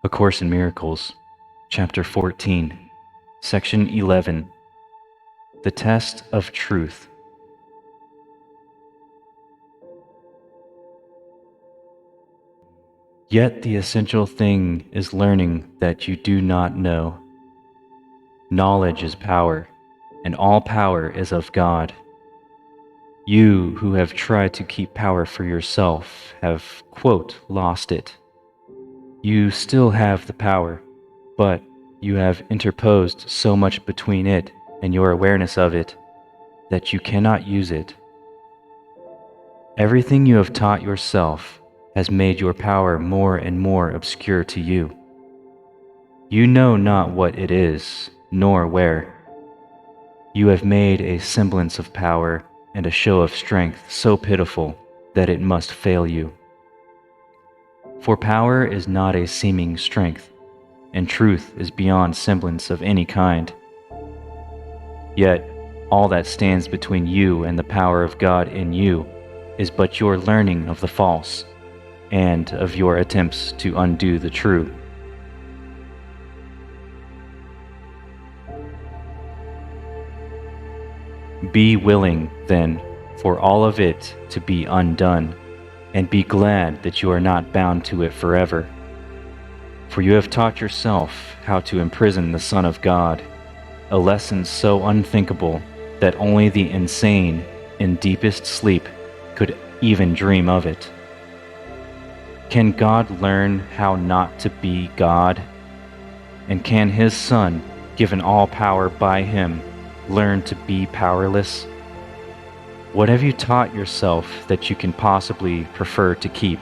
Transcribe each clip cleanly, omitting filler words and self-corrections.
A Course in Miracles, Chapter 14, Section 11, The Test of Truth. Yet the essential thing is learning that you do not know. Knowledge is power, and all power is of God. You who have tried to keep power for yourself have, quote, lost it. You still have the power, but you have interposed so much between it and your awareness of it that you cannot use it. Everything you have taught yourself has made your power more and more obscure to you. You know not what it is, nor where. You have made a semblance of power and a show of strength so pitiful that it must fail you. For power is not a seeming strength, and truth is beyond semblance of any kind. Yet, all that stands between you and the power of God in you is but your learning of the false, and of your attempts to undo the true. Be willing, then, for all of it to be undone, and be glad that you are not bound to it forever. For you have taught yourself how to imprison the Son of God, a lesson so unthinkable that only the insane in deepest sleep could even dream of it. Can God learn how not to be God? And can His Son, given all power by Him, learn to be powerless? What have you taught yourself that you can possibly prefer to keep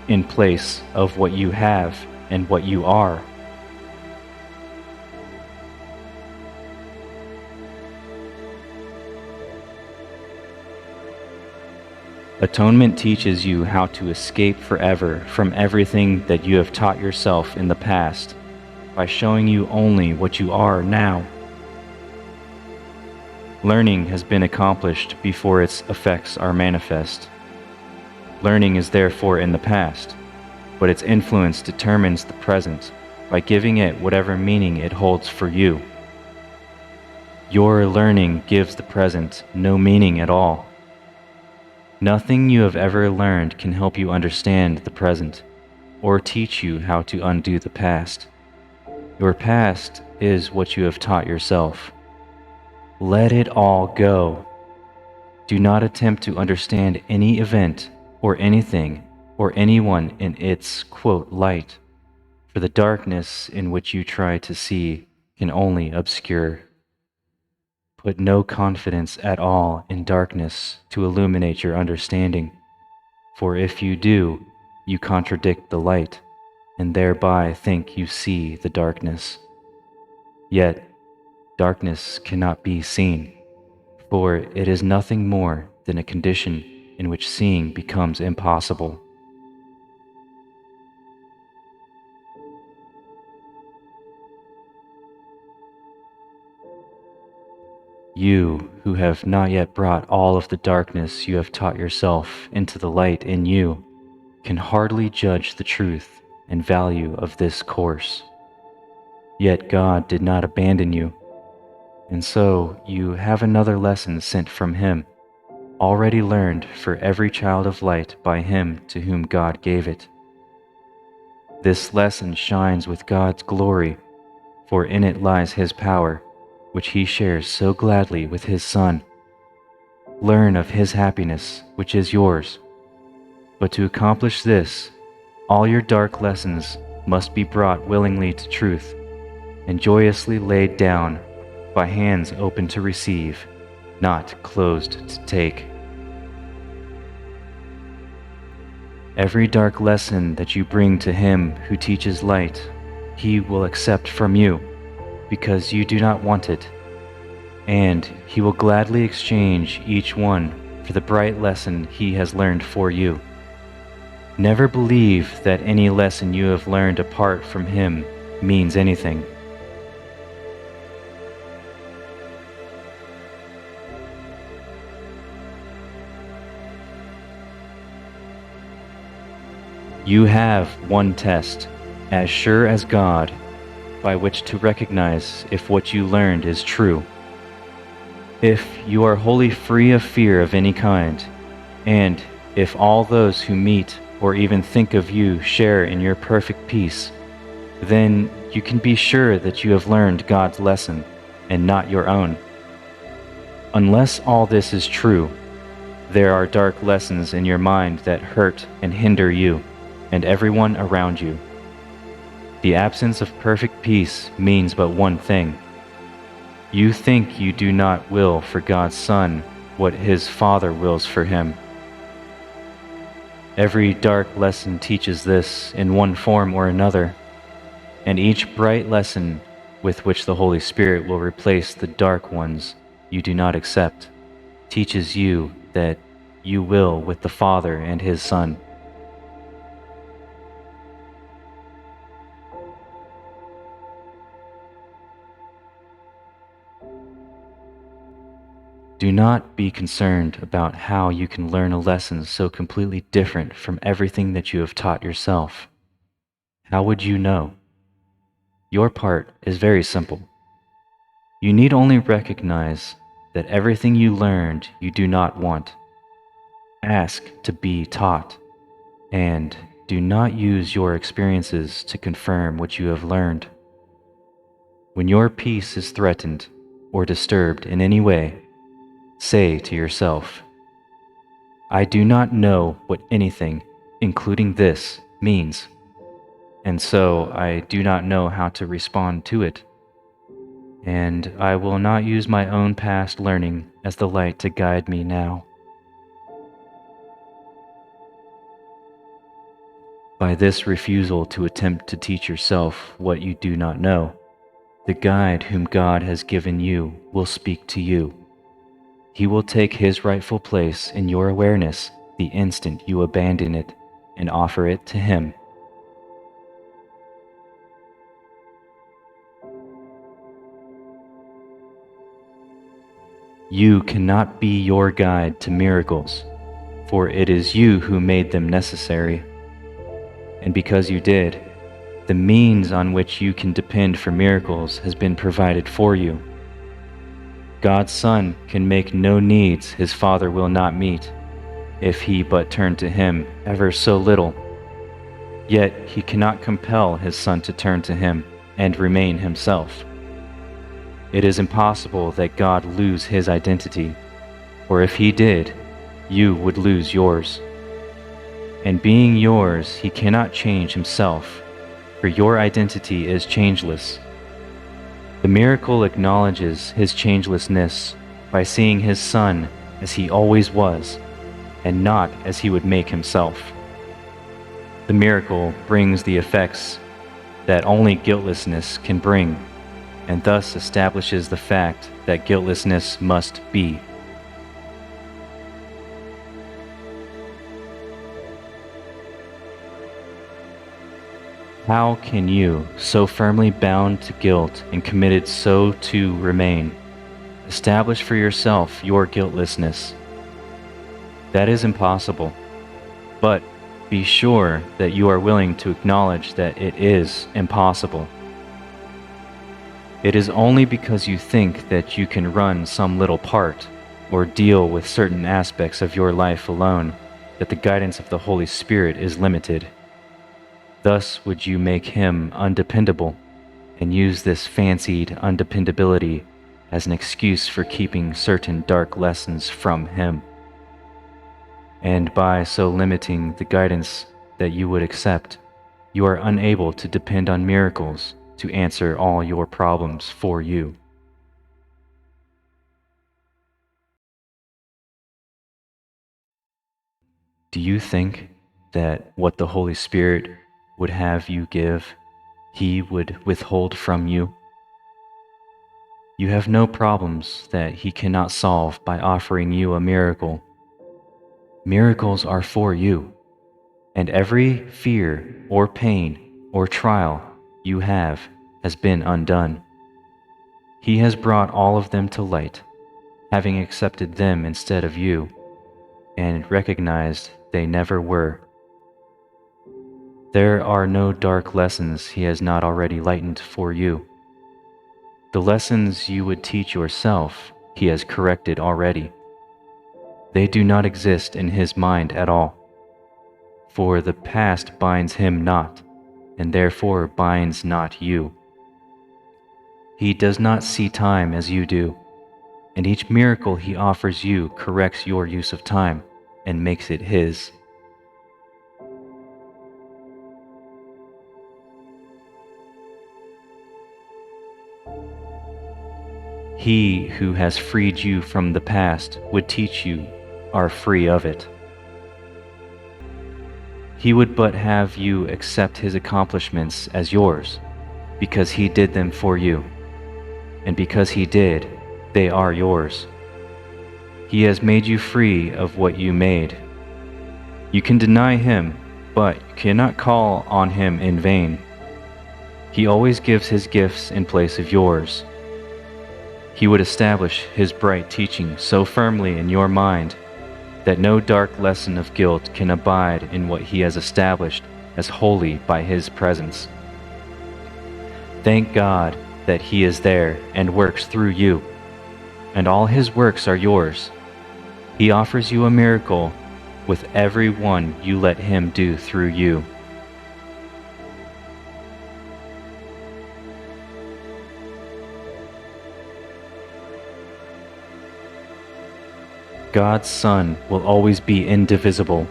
in place of what you have and what you are? Atonement teaches you how to escape forever from everything that you have taught yourself in the past by showing you only what you are now. Learning has been accomplished before its effects are manifest. Learning is therefore in the past, but its influence determines the present by giving it whatever meaning it holds for you. Your learning gives the present no meaning at all. Nothing you have ever learned can help you understand the present, or teach you how to undo the past. Your past is what you have taught yourself. Let it all go. Do not attempt to understand any event, or anything, or anyone in its, quote, light, for the darkness in which you try to see can only obscure. Put no confidence at all in darkness to illuminate your understanding, for if you do, you contradict the light, and thereby think you see the darkness. Yet, darkness cannot be seen, for it is nothing more than a condition in which seeing becomes impossible. You, who have not yet brought all of the darkness you have taught yourself into the light in you, can hardly judge the truth and value of this course. Yet God did not abandon you, and so you have another lesson sent from Him, already learned for every child of light by Him to whom God gave it. This lesson shines with God's glory, for in it lies His power, which He shares so gladly with His Son. Learn of His happiness, which is yours. But to accomplish this, all your dark lessons must be brought willingly to truth, and joyously laid down by hands open to receive, not closed to take. Every dark lesson that you bring to Him who teaches light, He will accept from you, because you do not want it, and He will gladly exchange each one for the bright lesson He has learned for you. Never believe that any lesson you have learned apart from Him means anything. You have one test, as sure as God, by which to recognize if what you learned is true. If you are wholly free of fear of any kind, and if all those who meet or even think of you share in your perfect peace, then you can be sure that you have learned God's lesson and not your own. Unless all this is true, there are dark lessons in your mind that hurt and hinder you and everyone around you. The absence of perfect peace means but one thing. You think you do not will for God's Son what His Father wills for Him. Every dark lesson teaches this in one form or another, and each bright lesson with which the Holy Spirit will replace the dark ones you do not accept teaches you that you will with the Father and His Son. Do not be concerned about how you can learn a lesson so completely different from everything that you have taught yourself. How would you know? Your part is very simple. You need only recognize that everything you learned you do not want. Ask to be taught, and do not use your experiences to confirm what you have learned. When your peace is threatened or disturbed in any way, say to yourself, I do not know what anything, including this, means, and so I do not know how to respond to it, and I will not use my own past learning as the light to guide me now. By this refusal to attempt to teach yourself what you do not know, the guide whom God has given you will speak to you. He will take His rightful place in your awareness the instant you abandon it and offer it to Him. You cannot be your guide to miracles, for it is you who made them necessary. And because you did, the means on which you can depend for miracles has been provided for you. God's Son can make no needs His Father will not meet, if He but turn to Him ever so little. Yet He cannot compel His Son to turn to Him and remain Himself. It is impossible that God lose His identity, for if He did, you would lose yours. And being yours, He cannot change Himself, for your identity is changeless. The miracle acknowledges His changelessness by seeing His Son as He always was, and not as He would make Himself. The miracle brings the effects that only guiltlessness can bring, and thus establishes the fact that guiltlessness must be. How can you, so firmly bound to guilt and committed so to remain, establish for yourself your guiltlessness? That is impossible, but be sure that you are willing to acknowledge that it is impossible. It is only because you think that you can run some little part or deal with certain aspects of your life alone that the guidance of the Holy Spirit is limited. Thus would you make Him undependable and use this fancied undependability as an excuse for keeping certain dark lessons from Him. And by so limiting the guidance that you would accept, you are unable to depend on miracles to answer all your problems for you. Do you think that what the Holy Spirit would have you give, He would withhold from you? You have no problems that He cannot solve by offering you a miracle. Miracles are for you, and every fear or pain or trial you have has been undone. He has brought all of them to light, having accepted them instead of you, and recognized they never were. There are no dark lessons he has not already lightened for you. The lessons you would teach yourself, he has corrected already. They do not exist in his mind at all. For the past binds him not, and therefore binds not you. He does not see time as you do, and each miracle he offers you corrects your use of time and makes it his. He who has freed you from the past would teach you are free of it. He would but have you accept his accomplishments as yours, because he did them for you, and because he did, they are yours. He has made you free of what you made. You can deny him, but you cannot call on him in vain. He always gives his gifts in place of yours. He would establish his bright teaching so firmly in your mind that no dark lesson of guilt can abide in what he has established as holy by his presence. Thank God that he is there and works through you, and all his works are yours. He offers you a miracle with every one you let him do through you. God's Son will always be indivisible.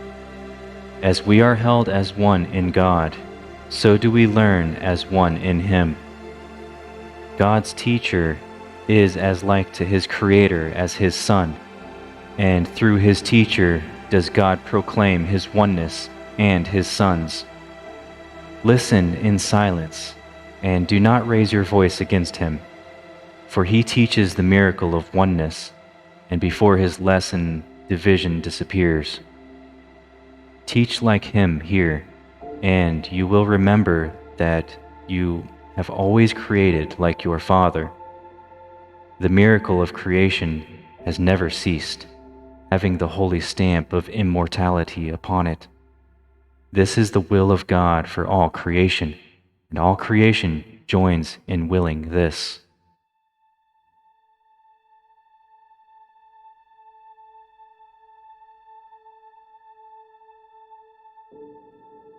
As we are held as one in God, so do we learn as one in Him. God's teacher is as like to his Creator as his Son, and through his teacher does God proclaim his oneness and his Son's. Listen in silence, and do not raise your voice against him, for he teaches the miracle of oneness, and before his lesson, division disappears. Teach like him here, and you will remember that you have always created like your Father. The miracle of creation has never ceased, having the holy stamp of immortality upon it. This is the will of God for all creation, and all creation joins in willing this.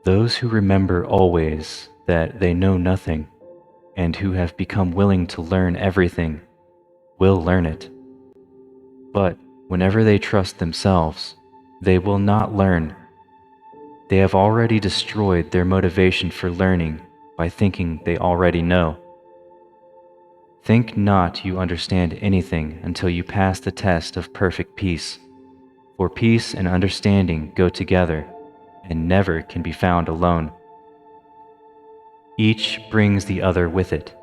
Those who remember always that they know nothing, and who have become willing to learn everything, will learn it. But whenever they trust themselves, they will not learn. They have already destroyed their motivation for learning by thinking they already know. Think not you understand anything until you pass the test of perfect peace, for peace and understanding go together and never can be found alone. Each brings the other with it,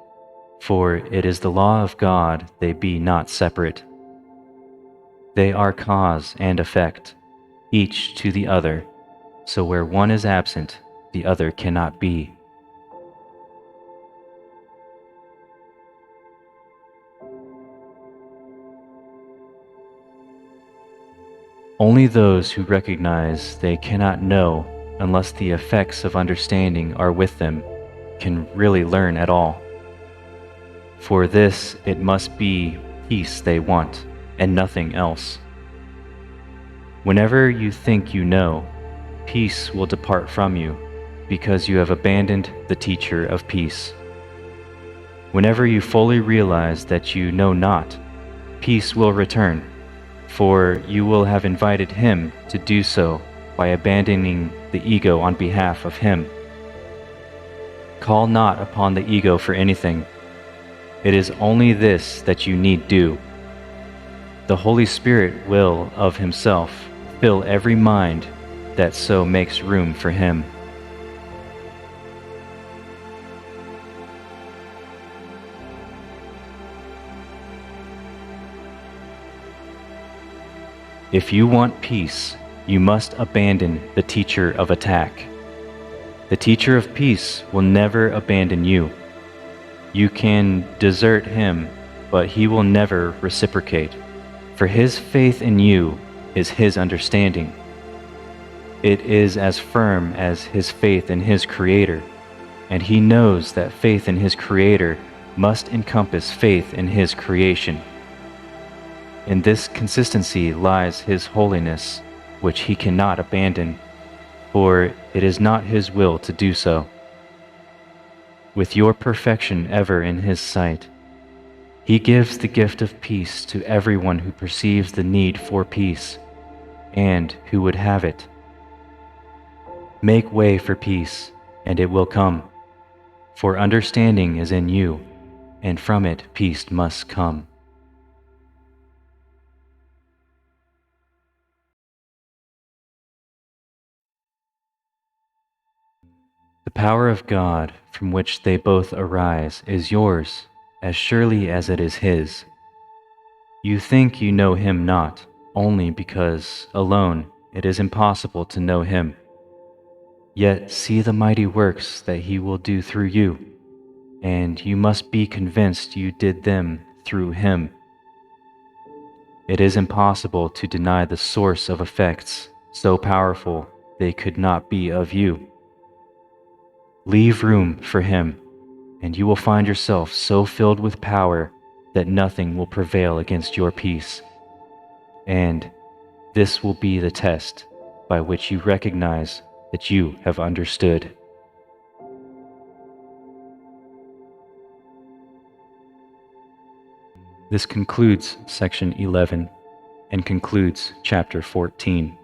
for it is the law of God they be not separate. They are cause and effect, each to the other, so where one is absent, the other cannot be. Only those who recognize they cannot know unless the effects of understanding are with them can really learn at all. For this it must be peace they want, and nothing else. Whenever you think you know, peace will depart from you, because you have abandoned the teacher of peace. Whenever you fully realize that you know not, peace will return, for you will have invited him to do so by abandoning the ego on behalf of him. Call not upon the ego for anything. It is only this that you need do. The Holy Spirit will, of himself, fill every mind that so makes room for him. If you want peace, you must abandon the teacher of attack. The teacher of peace will never abandon you. You can desert him, but he will never reciprocate, for his faith in you is his understanding. It is as firm as his faith in his Creator, and he knows that faith in his Creator must encompass faith in his creation. In this consistency lies his holiness, which he cannot abandon, for it is not his will to do so. With your perfection ever in his sight, he gives the gift of peace to everyone who perceives the need for peace, and who would have it. Make way for peace, and it will come, for understanding is in you, and from it peace must come. The power of God from which they both arise is yours, as surely as it is his. You think you know him not, only because, alone, it is impossible to know him. Yet see the mighty works that he will do through you, and you must be convinced you did them through him. It is impossible to deny the source of effects so powerful they could not be of you. Leave room for him, and you will find yourself so filled with power that nothing will prevail against your peace. And this will be the test by which you recognize that you have understood. This concludes section 11 and concludes chapter 14.